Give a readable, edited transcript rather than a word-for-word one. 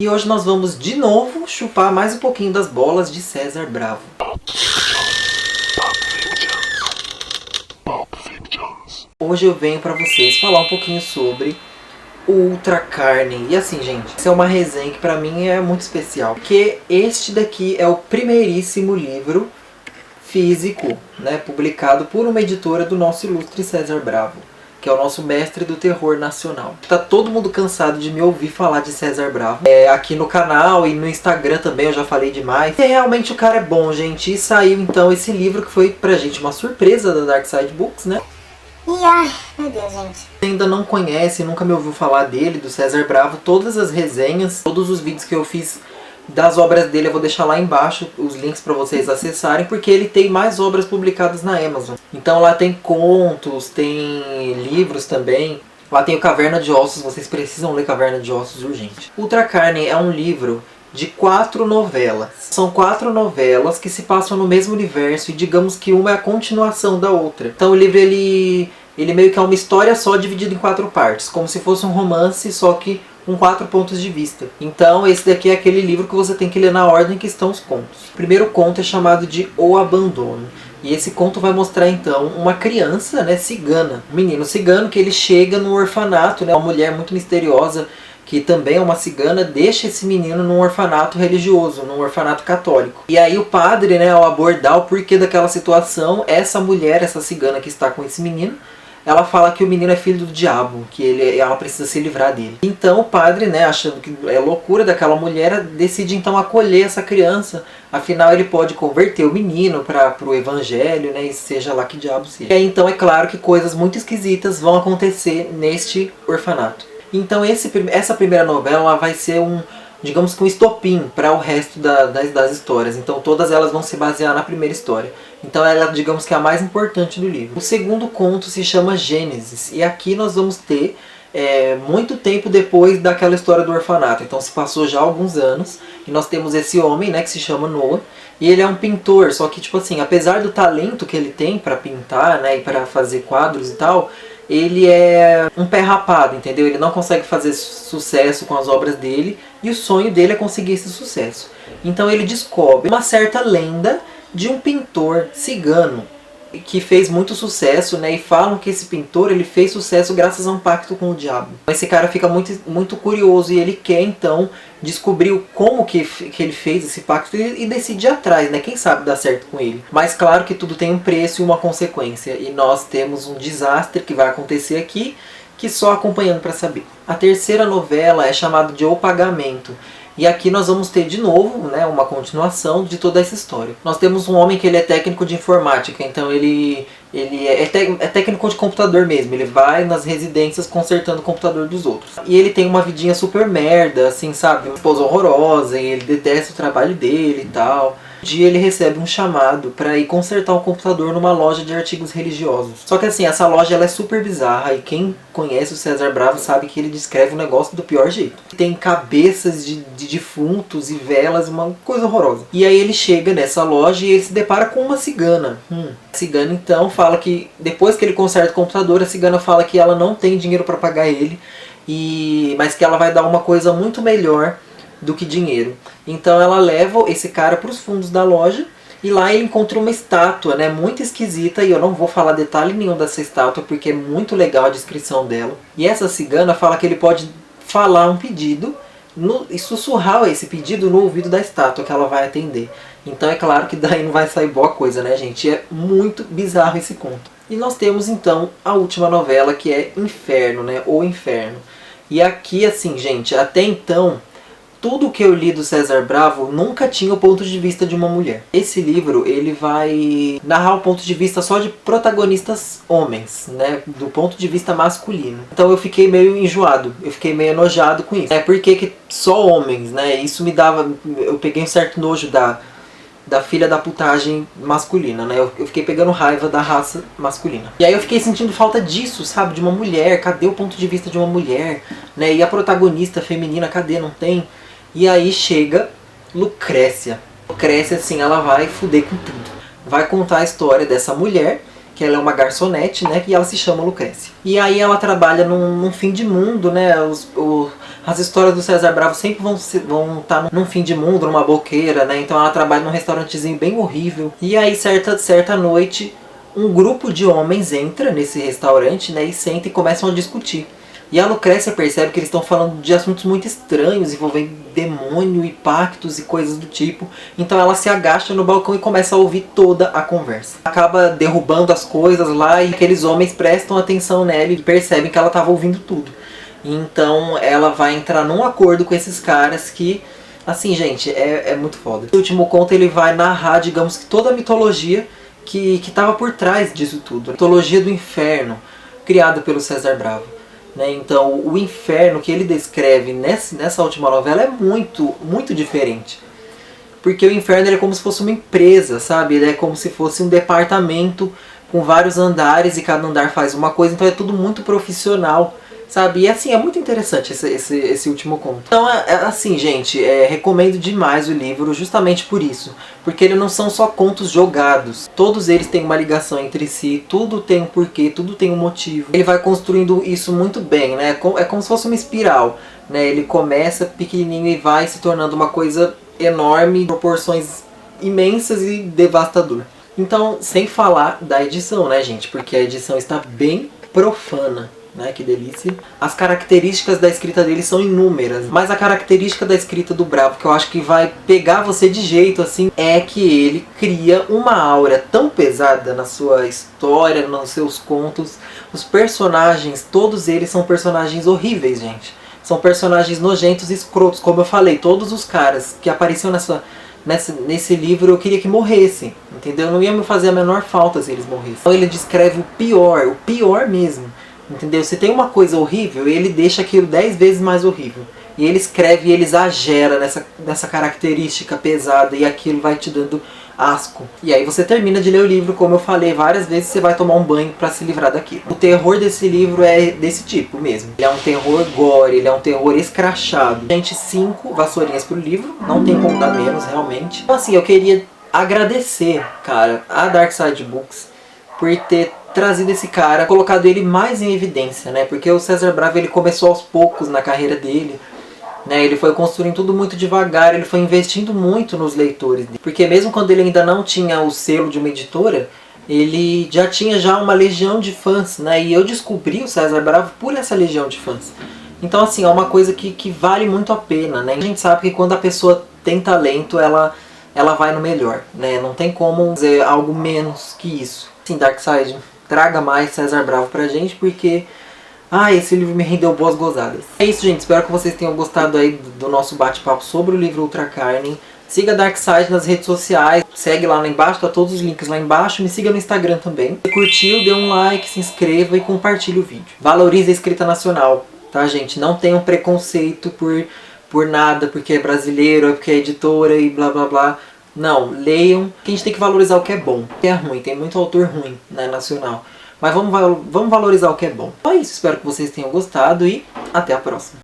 E hoje nós vamos de novo chupar mais um pouquinho das bolas de César Bravo. Hoje eu venho pra vocês falar um pouquinho sobre o Ultra Carne. E assim, gente, essa é uma resenha que pra mim é muito especial, porque este daqui é o primeiríssimo livro físico, né, publicado por uma editora do nosso ilustre César Bravo, que é o nosso mestre do terror nacional. Tá todo mundo cansado de me ouvir falar de César Bravo. Aqui no canal e no Instagram também eu já falei demais. E realmente o cara é bom, gente. E saiu então esse livro que foi pra gente uma surpresa da Dark Side Books, né? E ai, meu Deus, gente. Se ainda não conhece, nunca me ouviu falar dele, do César Bravo, todas as resenhas, todos os vídeos que eu fiz das obras dele eu vou deixar lá embaixo os links para vocês acessarem, porque ele tem mais obras publicadas na Amazon. Então lá tem contos, tem livros também. Lá tem o Caverna de Ossos, vocês precisam ler Caverna de Ossos urgente. Ultra Carne é um livro de 4 novelas. São 4 novelas que se passam no mesmo universo e digamos que uma é a continuação da outra. Então o livro ele meio que é uma história só dividida em 4 partes, como se fosse um romance, só que com 4 pontos de vista. Então esse daqui é aquele livro que você tem que ler na ordem que estão os contos. O primeiro conto é chamado de O Abandono. E esse conto vai mostrar então uma criança, né, cigana, um menino cigano que ele chega no orfanato, né, uma mulher muito misteriosa que também é uma cigana, deixa esse menino num orfanato religioso, num orfanato católico. E aí o padre, né, ao abordar o porquê daquela situação, essa mulher, essa cigana que está com esse menino, ela fala que o menino é filho do diabo, que ela precisa se livrar dele. Então o padre, né, achando que é loucura daquela mulher, decide então acolher essa criança. Afinal ele pode converter o menino para o evangelho, né, e seja lá que diabo seja. E aí, então é claro que coisas muito esquisitas vão acontecer neste orfanato. Então essa primeira novela ela vai ser digamos que um estopim para o resto das histórias. Então todas elas vão se basear na primeira história. Então ela, digamos que é a mais importante do livro. O segundo conto se chama Gênesis. E aqui nós vamos ter muito tempo depois daquela história do orfanato. Então se passou já alguns anos. E nós temos esse homem, né, que se chama Noah. E ele é um pintor. Só que, tipo assim, apesar do talento que ele tem para pintar, né, e para fazer quadros e tal, ele é um pé rapado, entendeu? Ele não consegue fazer sucesso com as obras dele e o sonho dele é conseguir esse sucesso. Então ele descobre uma certa lenda de um pintor cigano que fez muito sucesso, né? E falam que esse pintor ele fez sucesso graças a um pacto com o diabo. Esse cara fica muito curioso e ele quer então descobrir como que ele fez esse pacto e decide ir atrás, né? Quem sabe dá certo com ele. Mas claro que tudo tem um preço e uma consequência. E nós temos um desastre que vai acontecer aqui, que só acompanhando para saber. A terceira novela é chamada de O Pagamento. E aqui nós vamos ter de novo, né, uma continuação de toda essa história. Nós temos um homem que ele é técnico de informática, então ele é técnico de computador mesmo. Ele vai nas residências consertando o computador dos outros. E ele tem uma vidinha super merda, assim, sabe? Uma esposa horrorosa, e ele detesta o trabalho dele e tal. Um dia ele recebe um chamado para ir consertar um computador numa loja de artigos religiosos. Só que assim, essa loja ela é super bizarra e quem conhece o César Bravo sabe que ele descreve o negócio do pior jeito. Tem cabeças de defuntos e velas, uma coisa horrorosa. E aí ele chega nessa loja e ele se depara com uma cigana. A cigana então fala que depois que ele conserta o computador, a cigana fala que ela não tem dinheiro para pagar ele, mas que ela vai dar uma coisa muito melhor do que dinheiro. Então ela leva esse cara para os fundos da loja e lá ele encontra uma estátua, né, muito esquisita, e eu não vou falar detalhe nenhum dessa estátua porque é muito legal a descrição dela. E essa cigana fala que ele pode falar um pedido e sussurrar esse pedido no ouvido da estátua que ela vai atender. Então é claro que daí não vai sair boa coisa, né, gente? É muito bizarro esse conto. E nós temos então a última novela, que é Inferno, né, O Inferno. E aqui, assim, gente, até então tudo que eu li do César Bravo nunca tinha o ponto de vista de uma mulher. Esse livro ele vai narrar o ponto de vista só de protagonistas homens, né? Do ponto de vista masculino. Então eu fiquei meio enjoado, eu fiquei meio enojado com isso. Porque que só homens, né? Isso me dava... Eu peguei um certo nojo da filha da putagem masculina, né? Eu fiquei pegando raiva da raça masculina. E aí eu fiquei sentindo falta disso, sabe? De uma mulher, cadê o ponto de vista de uma mulher? Né? E a protagonista feminina, cadê? Não tem? E aí chega Lucrécia. Lucrécia, assim, ela vai fuder com tudo. Vai contar a história dessa mulher, que ela é uma garçonete, né? E ela se chama Lucrécia. E aí ela trabalha num fim de mundo, né? As histórias do César Bravo sempre vão estar num fim de mundo, numa boqueira, né? Então ela trabalha num restaurantezinho bem horrível. E aí, certa noite, um grupo de homens entra nesse restaurante, né? E senta e começam a discutir. E a Lucrécia percebe que eles estão falando de assuntos muito estranhos, envolvendo demônio e pactos e coisas do tipo. Então ela se agacha no balcão e começa a ouvir toda a conversa. Acaba derrubando as coisas lá e aqueles homens prestam atenção nela e percebem que ela estava ouvindo tudo. Então ela vai entrar num acordo com esses caras que, assim, gente, é muito foda. O último conto ele vai narrar, digamos que toda a mitologia que estava por trás disso tudo. A mitologia do inferno, criada pelo César Bravo. Né? Então o inferno que ele descreve nessa última novela é muito diferente. Porque o inferno ele é como se fosse uma empresa, sabe? Ele é como se fosse um departamento com vários andares e cada andar faz uma coisa. Então é tudo muito profissional. Sabe? E assim, é muito interessante esse último conto. Então, assim, gente, recomendo demais o livro justamente por isso. Porque eles não são só contos jogados. Todos eles têm uma ligação entre si, tudo tem um porquê, tudo tem um motivo. Ele vai construindo isso muito bem, né? É como se fosse uma espiral, né? Ele começa pequenininho e vai se tornando uma coisa enorme, proporções imensas e devastador. Então, sem falar da edição, né, gente? Porque a edição está bem profana. Né, que delícia. As características da escrita dele são inúmeras, mas a característica da escrita do Bravo, que eu acho que vai pegar você de jeito assim, é que ele cria uma aura tão pesada na sua história, nos seus contos. Os personagens, todos eles são personagens horríveis, gente. São personagens nojentos e escrotos, como eu falei. Todos os caras que apareciam nesse livro eu queria que morressem, entendeu? Não ia me fazer a menor falta se eles morressem. Então ele descreve o pior mesmo. Entendeu? Se tem uma coisa horrível, ele deixa aquilo 10 vezes mais horrível. E ele escreve e ele exagera nessa característica pesada e aquilo vai te dando asco. E aí você termina de ler o livro, como eu falei várias vezes, você vai tomar um banho pra se livrar daquilo. O terror desse livro é desse tipo mesmo. Ele é um terror gore, ele é um terror escrachado. Gente, 5 vassourinhas pro livro, não tem como dar menos realmente. Então assim, eu queria agradecer, cara, a Dark Side Books por ter trazido esse cara, colocado ele mais em evidência, né? Porque o César Bravo ele começou aos poucos na carreira dele, né? Ele foi construindo tudo muito devagar, ele foi investindo muito nos leitores dele. Porque mesmo quando ele ainda não tinha o selo de uma editora, ele já tinha uma legião de fãs, né? E eu descobri o César Bravo por essa legião de fãs. Então assim, é uma coisa que vale muito a pena, né? A gente sabe que quando a pessoa tem talento, ela vai no melhor, né? Não tem como dizer algo menos que isso. Sim, Darkseid, traga mais César Bravo pra gente, porque esse livro me rendeu boas gozadas. É isso, gente. Espero que vocês tenham gostado aí do nosso bate-papo sobre o livro Ultra Carne. Siga Darkseid nas redes sociais. Segue lá embaixo, tá todos os links lá embaixo. Me siga no Instagram também. Se curtiu, dê um like, se inscreva e compartilhe o vídeo. Valorize a escrita nacional, tá, gente? Não tenham preconceito por nada, porque é brasileiro, é porque é editora e blá blá blá. Não, leiam, que a gente tem que valorizar o que é bom. O que é ruim, tem muito autor ruim, né, nacional. Mas vamos valorizar o que é bom. Então é isso, espero que vocês tenham gostado e até a próxima.